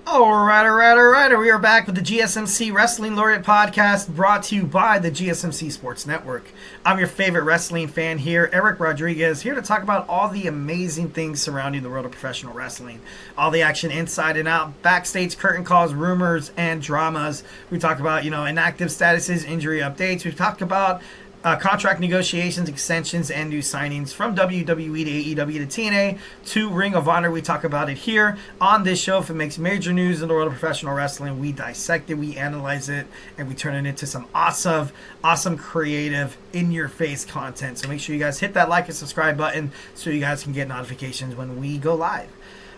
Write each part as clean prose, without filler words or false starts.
All right. We are back with the GSMC Wrestling Laureate podcast brought to you by the GSMC Sports Network. I'm your favorite wrestling fan here, Eric Rodriguez, here to talk about all the amazing things surrounding the world of professional wrestling. All the action inside and out, backstage curtain calls, rumors, and dramas. We talk about, inactive statuses, injury updates. We've talked about contract negotiations, extensions, and new signings from WWE to AEW to TNA to Ring of Honor. We talk about it here on this show. If it makes major news in the world of professional wrestling, we dissect it, we analyze it, and we turn it into some awesome, creative, in-your-face content. So make sure you guys hit that like and subscribe button so you guys can get notifications when we go live.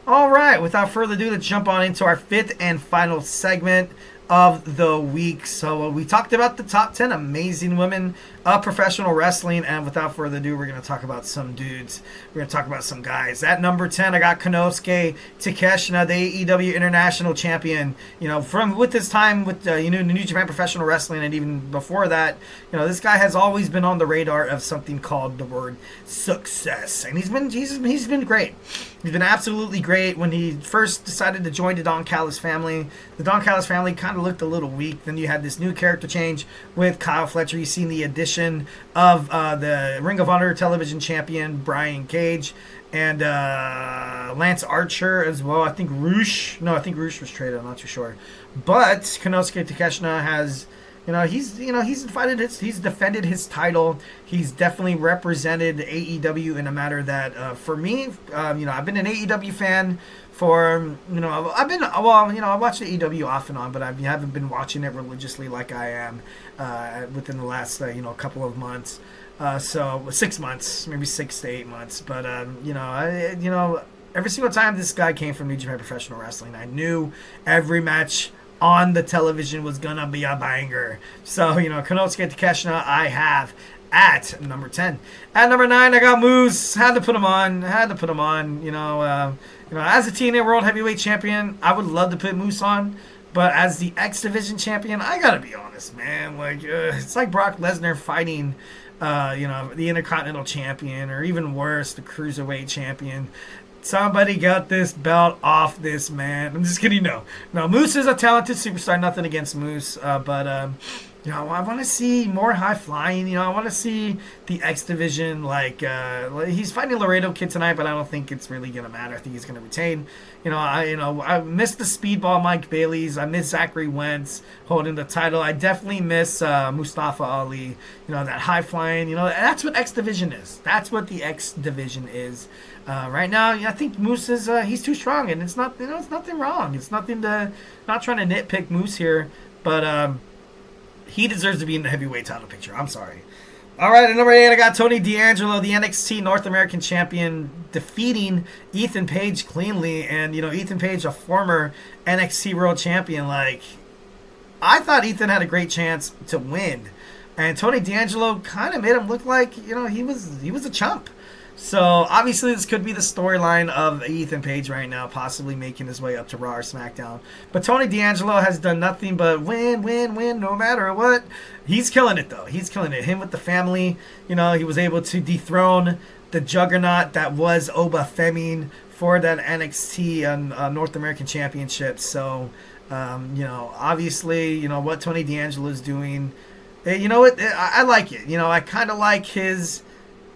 All right, without further ado, let's jump on into our fifth and final segment of the week. So we talked about the top 10 amazing women of professional wrestling, and without further ado, we're going to talk about some dudes. We're going to talk about some guys. At number 10, I got Konosuke Takeshita, the AEW International Champion. From with his time with New Japan Professional Wrestling, and even before that, this guy has always been on the radar of something called the word success, and he's been great. He's been absolutely great. When he first decided to join the Don Callis family, the Don Callis family kind of looked a little weak. Then you had this new character change with Kyle Fletcher. You've seen the addition of the Ring of Honor television champion Brian Cage and Lance Archer as well. I think Roosh was traded. I'm not too sure. But Konosuke Takeshita has, he's defended his title. He's definitely represented AEW in a matter that, for me, I've been an AEW fan for, I watch AEW off and on, but I haven't been watching it religiously like I am within the last, couple of months. So 6 months, maybe 6 to 8 months. But, every single time this guy came from New Japan Professional Wrestling, I knew every match on the television was gonna be a banger. So, Konosuke Takeshita I have at number 10. At number 9, I got Moose. Had to put him on. As a TNA World Heavyweight Champion, I would love to put Moose on. But as the X Division Champion, I gotta be honest, man. It's like Brock Lesnar fighting, the Intercontinental Champion, or even worse, the Cruiserweight Champion. Somebody got this belt off this man. I'm just kidding. No, Moose is a talented superstar. Nothing against Moose, but I want to see more high flying. I want to see the X Division. He's fighting Laredo Kid tonight, but I don't think it's really gonna matter. I think he's gonna retain. I miss the Speedball Mike Bailey's. I miss Zachary Wentz holding the title. I definitely miss Mustafa Ali. That high flying. That's what X Division is. That's what the X Division is. Right now, I think Moose is he's too strong, and it's not. It's nothing wrong. It's nothing to. Not trying to nitpick Moose here, but he deserves to be in the heavyweight title picture. I'm sorry. All right, at number 8, I got Tony D'Angelo, the NXT North American Champion, defeating Ethan Page cleanly. And, Ethan Page, a former NXT World Champion, I thought Ethan had a great chance to win. And Tony D'Angelo kind of made him look like, he was a chump. So, obviously, this could be the storyline of Ethan Page right now, possibly making his way up to Raw or SmackDown. But Tony D'Angelo has done nothing but win, no matter what. He's killing it, though. He's killing it. Him with the family, he was able to dethrone the juggernaut that was Oba Femi for that NXT North American Championship. So, obviously, what Tony D'Angelo is doing, I like it. I kind of like his...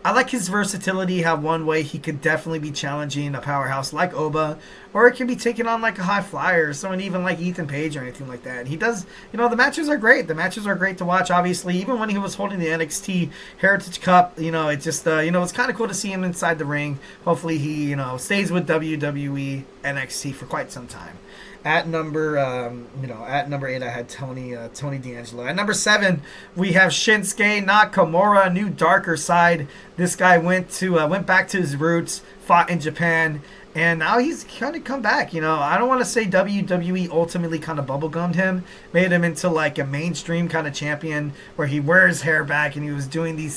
I like his versatility, how one way he could definitely be challenging a powerhouse like Oba, or it can be taking on like a high flyer, or someone even like Ethan Page or anything like that. And he does, the matches are great. The matches are great to watch, obviously. Even when he was holding the NXT Heritage Cup, it just, it's kind of cool to see him inside the ring. Hopefully he, stays with WWE NXT for quite some time. At number 8, I had Tony D'Angelo. At number 7, we have Shinsuke Nakamura, new darker side. This guy went back to his roots, fought in Japan, and now he's kind of come back. I don't want to say WWE ultimately kind of bubblegummed him, made him into like a mainstream kind of champion where he wears hair back and he was doing these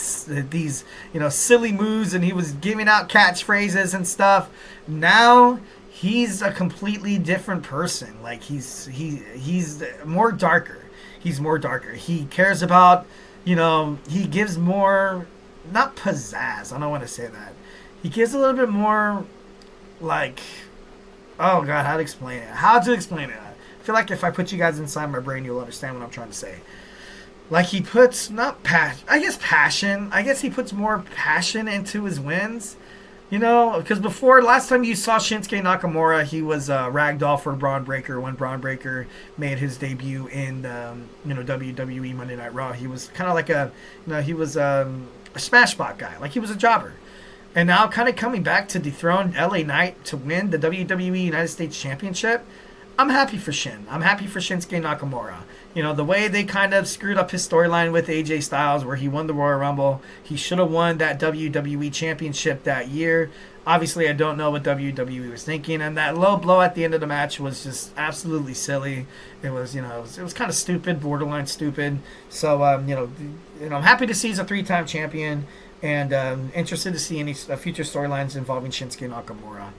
silly moves and he was giving out catchphrases and stuff. Now he's a completely different person. He's more darker. He's more darker. He cares about, he gives more, not pizzazz. I don't want to say that. He gives a little bit more, Oh God, how to explain it? How to explain it? I feel like if I put you guys inside my brain, you'll understand what I'm trying to say. Like he puts not passion, I guess passion. I guess he puts more passion into his wins. You know, because before last time you saw Shinsuke Nakamura, he was ragdoll for Braun Breaker when Braun Breaker made his debut in WWE Monday Night Raw. He was kind of like he was a Smashbot guy, like he was a jobber. And now kind of coming back to dethrone LA Knight to win the WWE United States Championship. I'm happy for Shin. I'm happy for Shinsuke Nakamura. You know, the way they kind of screwed up his storyline with AJ Styles where he won the Royal Rumble. He should have won that WWE Championship that year. Obviously, I don't know what WWE was thinking. And that low blow at the end of the match was just absolutely silly. It was, it was kind of stupid, borderline stupid. So, I'm happy to see he's a 3-time champion. And interested to see any future storylines involving Shinsuke Nakamura.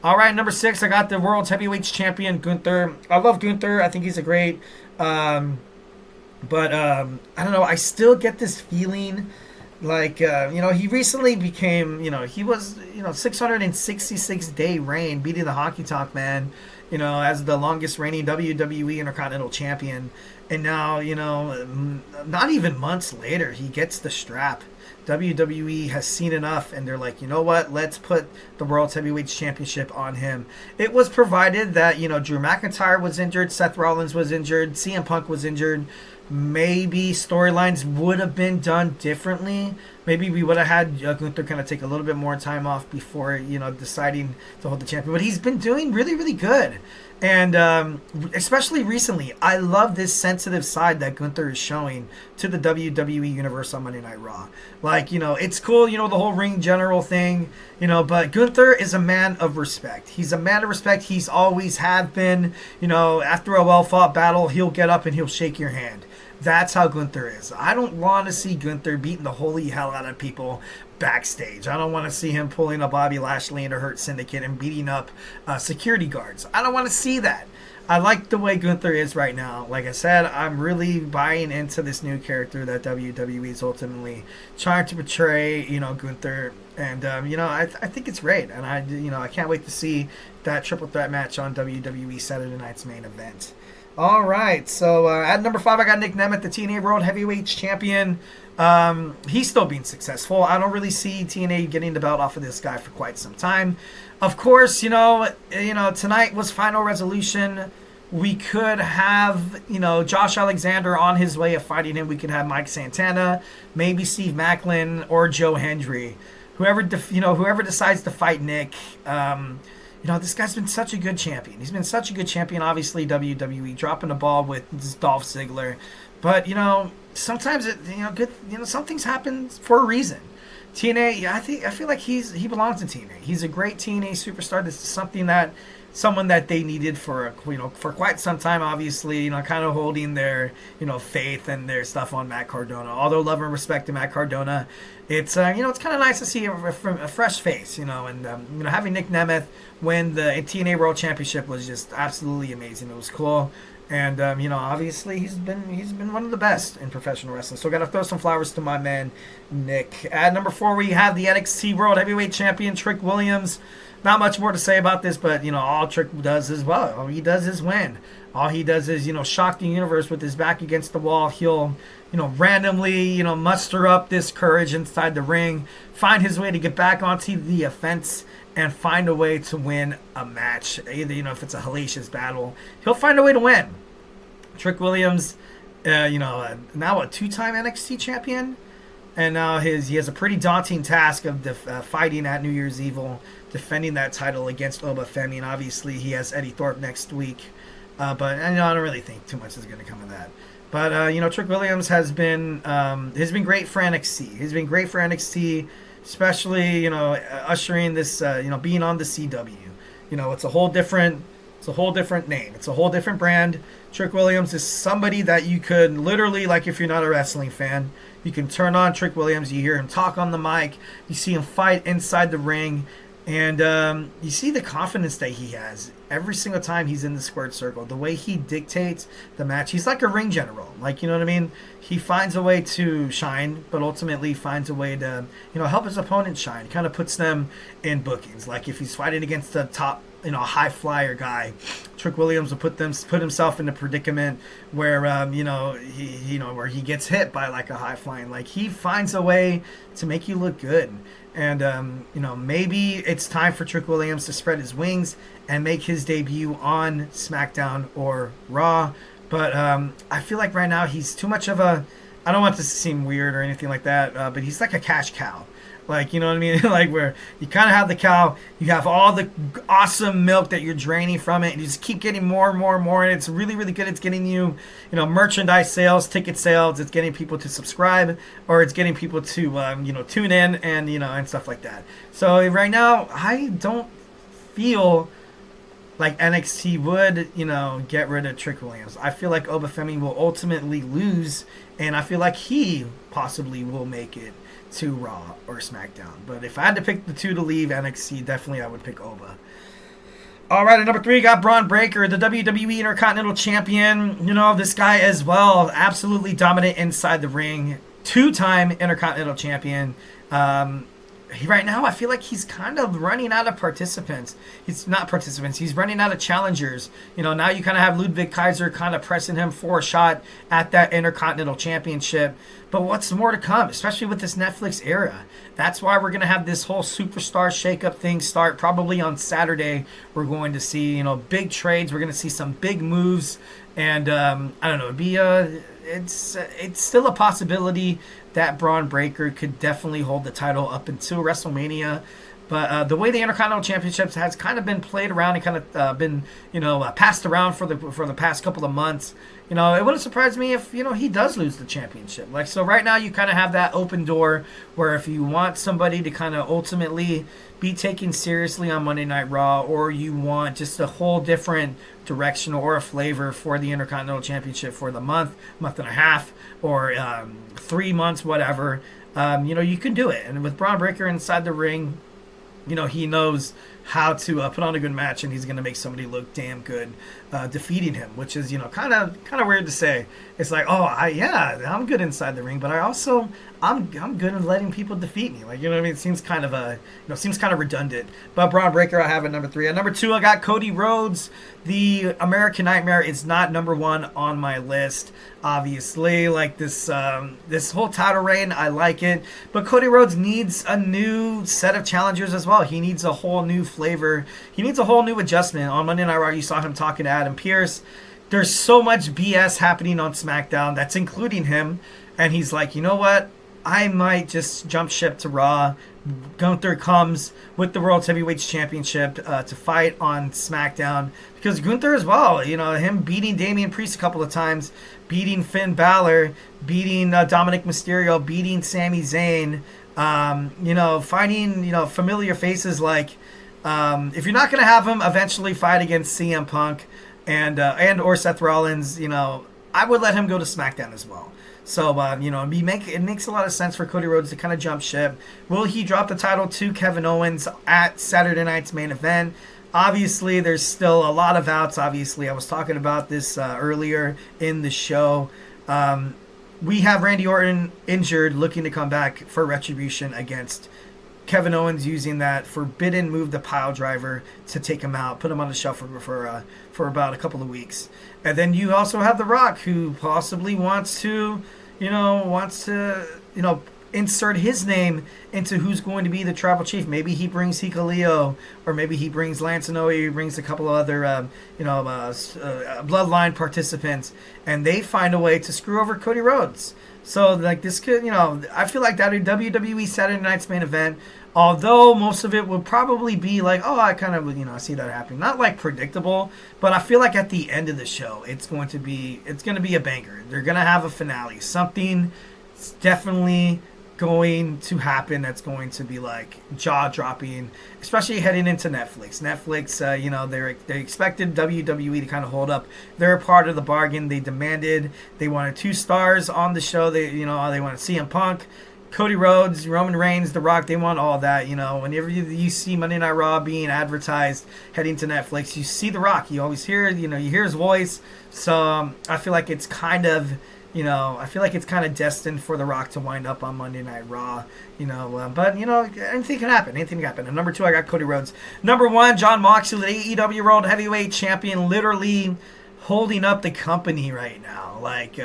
All right, number 6, I got the World's Heavyweight Champion, Gunther. I love Gunther. I think he's a great. But I don't know. I still get this feeling like, he recently became, he was, 666-day reign, beating the Honky Tonk Man, as the longest reigning WWE Intercontinental Champion. And now, not even months later, he gets the strap. WWE has seen enough, and they're like, you know what? Let's put the World Heavyweight Championship on him. It was provided that, Drew McIntyre was injured, Seth Rollins was injured, CM Punk was injured. Maybe storylines would have been done differently. Maybe we would have had Gunther kind of take a little bit more time off before, deciding to hold the champion. But he's been doing really, really good. And especially recently, I love this sensitive side that Gunther is showing to the WWE Universe on Monday Night Raw. Like, it's cool, the whole ring general thing, but Gunther is a man of respect. He's a man of respect. He's always have been, after a well-fought battle, he'll get up and he'll shake your hand. That's how Gunther is. I don't want to see Gunther beating the holy hell out of people backstage. I don't want to see him pulling a Bobby Lashley into Hurt Syndicate and beating up security guards. I don't want to see that. I like the way Gunther is right now. Like I said, I'm really buying into this new character that WWE is ultimately trying to portray, Gunther. And, I think it's great. And, I can't wait to see that triple threat match on WWE Saturday Night's main event. All right, so at number 5, I got Nick Nemeth, the TNA World Heavyweight Champion. He's still being successful. I don't really see TNA getting the belt off of this guy for quite some time. Of course, tonight was Final Resolution. We could have, Josh Alexander on his way of fighting him. We could have Mike Santana, maybe Steve Macklin, or Joe Hendry. Whoever decides to fight Nick. This guy's been such a good champion. He's been such a good champion. Obviously, WWE dropping the ball with Dolph Ziggler, but sometimes some things happen for a reason. TNA, I feel like he belongs in TNA. He's a great TNA superstar. This is someone that they needed for quite some time. Obviously, kind of holding their faith and their stuff on Matt Cardona. Although love and respect to Matt Cardona, it's it's kind of nice to see a fresh face. And having Nick Nemeth win the TNA World Championship was just absolutely amazing. It was cool. And obviously he's been one of the best in professional wrestling. So got to throw some flowers to my man Nick. At number 4, we have the NXT World Heavyweight Champion Trick Williams. Not much more to say about this, but all Trick does is all he does is win. All he does is shock the universe with his back against the wall. He'll randomly muster up this courage inside the ring, find his way to get back onto the offense, and find a way to win a match. Either if it's a hellacious battle, he'll find a way to win. Trick Williams, now a 2-time NXT champion, and now he has a pretty daunting task of fighting at New Year's Evil, defending that title against Oba Femi, and obviously he has Eddie Thorpe next week. But I don't really think too much is going to come of that. But Trick Williams has been great for NXT. He's been great for NXT, especially ushering this being on the CW. It's a whole different name. It's a whole different brand. Trick Williams is somebody that you could literally, like, if you're not a wrestling fan, you can turn on Trick Williams. You hear him talk on the mic. You see him fight inside the ring. And you see the confidence that he has every single time he's in the squared circle. The way he dictates the match. He's like a ring general. Like, you know what I mean? He finds a way to shine, but ultimately finds a way to, help his opponent shine. Kind of puts them in bookings. Like if he's fighting against the top a high flyer guy. Trick Williams will put himself in a predicament where where he gets hit by like a high flying. Like he finds a way to make you look good. And maybe it's time for Trick Williams to spread his wings and make his debut on SmackDown or Raw. But I feel like right now he's too much of a, I don't want this to seem weird or anything like that, but he's like a cash cow. Like, you know what I mean? Like where you kind of have the cow, you have all the awesome milk that you're draining from it, and you just keep getting more and more and more, and it's really, really good. It's getting you, merchandise sales, ticket sales. It's getting people to subscribe, or it's getting people to, tune in and, and stuff like that. So right now, I don't feel like NXT would, get rid of Trick Williams. I feel like Obafemi will ultimately lose, and I feel like he possibly will make it to Raw or SmackDown. But if I had to pick the two to leave NXT, definitely I would pick Oba. All right, at number 3, got Braun Breaker, the WWE Intercontinental Champion. This guy as well, absolutely dominant inside the ring. 2-time Intercontinental Champion. Right now, I feel like he's kind of running out of participants. He's running out of challengers. Now you kind of have Ludwig Kaiser kind of pressing him for a shot at that Intercontinental Championship. But what's more to come, especially with this Netflix era? That's why we're going to have this whole superstar shakeup thing start probably on Saturday. We're going to see, big trades. We're going to see some big moves. And I don't know, it's still a possibility that Braun Breaker could definitely hold the title up until WrestleMania. But the way the Intercontinental Championships has kind of been played around and kind of been, passed around for the past couple of months, it wouldn't surprise me if, he does lose the championship. Like, so right now you kind of have that open door where if you want somebody to kind of ultimately be taken seriously on Monday Night Raw, or you want just a whole different direction or a flavor for the Intercontinental Championship for the month and a half, or 3 months, whatever, you can do it. And with Braun Breaker inside the ring, he knows how to put on a good match, and he's going to make somebody look damn good defeating him, which is, kind of weird to say. It's like, I'm good inside the ring, but I'm good at letting people defeat me. Like, what I mean? It seems kind of redundant. But Braun Breaker I have at number 3. At number 2, I got Cody Rhodes. The American Nightmare is not number 1 on my list. Obviously, like this whole title reign, I like it, but Cody Rhodes needs a new set of challengers as well. He needs a whole new flavor. He needs a whole new adjustment. On Monday Night Raw, you saw him talking to Adam Pearce. There's so much BS happening on SmackDown that's including him, and he's like, you know what? I might just jump ship to Raw. Gunther comes with the World Heavyweight Championship to fight on SmackDown, because Gunther as well, him beating Damian Priest a couple of times, beating Finn Balor, beating Dominic Mysterio, beating Sami Zayn, fighting, familiar faces like, if you're not going to have him eventually fight against CM Punk and or Seth Rollins, I would let him go to SmackDown as well. So, it makes a lot of sense for Cody Rhodes to kind of jump ship. Will he drop the title to Kevin Owens at Saturday night's main event? Obviously, there's still a lot of outs. Obviously, I was talking about this earlier in the show. We have Randy Orton injured, looking to come back for Retribution against Kevin Owens, using that forbidden move, the pile driver, to take him out, put him on the shelf for about a couple of weeks. And then you also have The Rock, who possibly wants to insert his name into who's going to be the tribal chief. Maybe he brings Hikuleo, or maybe he brings Lance Inoue, he brings a couple of other, bloodline participants, and they find a way to screw over Cody Rhodes. So, like, this could, I feel like that WWE Saturday Night's main event, although most of it would probably be like, I kind of, I see that happening. Not like predictable, but I feel like at the end of the show, it's going to be a banger. They're going to have a finale. Something definitely going to happen that's going to be like jaw-dropping, especially heading into Netflix. They expected WWE to kind of hold up their part of the bargain. They wanted 2 stars on the show. They wanted CM Punk, Cody Rhodes, Roman Reigns, The Rock. They want all that. Whenever you see Monday Night Raw being advertised heading to Netflix, you see The Rock. You always hear, you hear his voice. So I feel like it's kind of I feel like it's kind of destined for The Rock to wind up on Monday Night Raw. But anything can happen. Anything can happen. And number 2, I got Cody Rhodes. Number 1, Jon Moxley, the AEW World Heavyweight Champion, literally holding up the company right now. Like,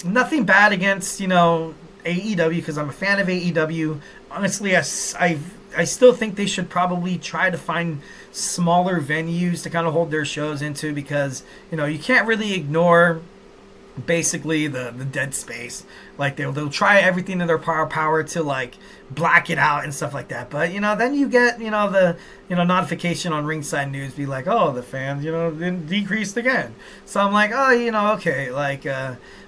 nothing bad against, AEW, because I'm a fan of AEW. Honestly, I still think they should probably try to find smaller venues to kind of hold their shows into, because, you can't really ignore basically the dead space. Like, they'll try everything in their power to, like, black it out and stuff like that. But, then you get, the, notification on Ringside News be like, oh, the fans, then decreased again. So I'm like, oh, okay. Like,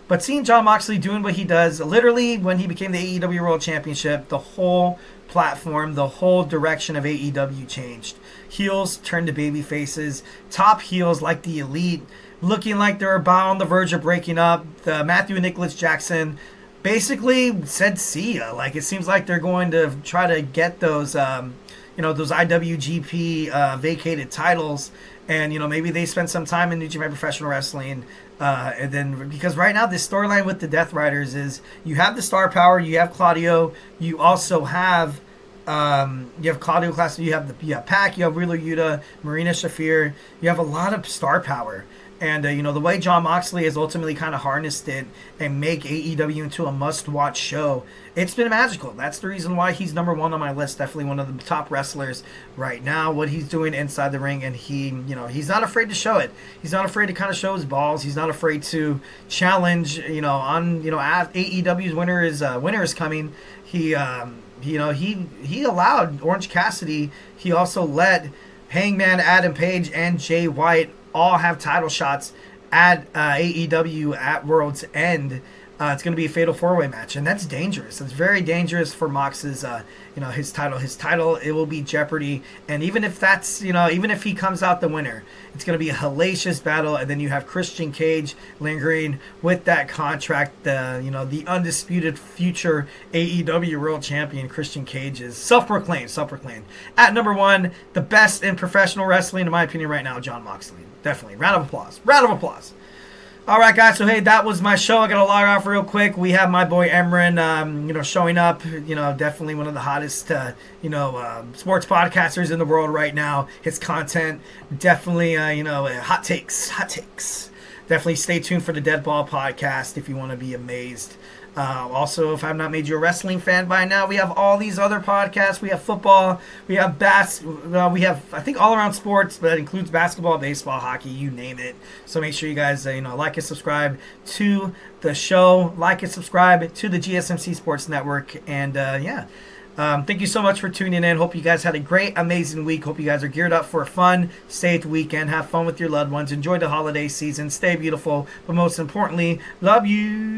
but seeing Jon Moxley doing what he does, literally when he became the AEW World Championship, the whole platform, the whole direction of AEW changed. Heels turned to baby faces, top heels like the Elite, looking like they're about on the verge of breaking up. The Matthew and Nicholas Jackson basically said see ya. Like, it seems like they're going to try to get those those IWGP vacated titles, and maybe they spend some time in New Japan Professional Wrestling, and then, because right now this storyline with the Death Riders is you have the star power, you have Claudio, you also have Claudio Classic, you have Pac, you have Wheeler Yuta, Marina Shafir, you have a lot of star power. And, the way Jon Moxley has ultimately kind of harnessed it and make AEW into a must-watch show, it's been magical. That's the reason why he's number 1 on my list. Definitely one of the top wrestlers right now, what he's doing inside the ring. And he's not afraid to show it. He's not afraid to kind of show his balls. He's not afraid to challenge, AEW's winter is coming. He allowed Orange Cassidy. He also let Hangman Adam Page and Jay White all have title shots at AEW at World's End. It's going to be a fatal 4-way match, and that's dangerous. It's very dangerous for Mox's, his title. His title, it will be jeopardy, and even if that's, even if he comes out the winner, it's going to be a hellacious battle. And then you have Christian Cage lingering with that contract. The undisputed future AEW World Champion Christian Cage is self-proclaimed. At number 1, the best in professional wrestling, in my opinion, right now, Jon Moxley. Definitely. Round of applause. All right, guys. So, hey, that was my show. I got to log off real quick. We have my boy Emran, showing up. Definitely one of the hottest, sports podcasters in the world right now. His content, definitely, hot takes. Definitely stay tuned for the Dead Ball podcast if you want to be amazed. Also, if I've not made you a wrestling fan by now, we have all these other podcasts. We have football, we have we have, I think, all around sports, but that includes basketball, baseball, hockey, you name it. So make sure you guys, like and subscribe to the show, like and subscribe to the GSMC Sports Network, and thank you so much for tuning in. Hope you guys had a great, amazing week. Hope you gues are geared up for a fun, safe weekend. Have fun with your loved ones. Enjoy the holiday season. Stay beautiful, but most importantly, love you.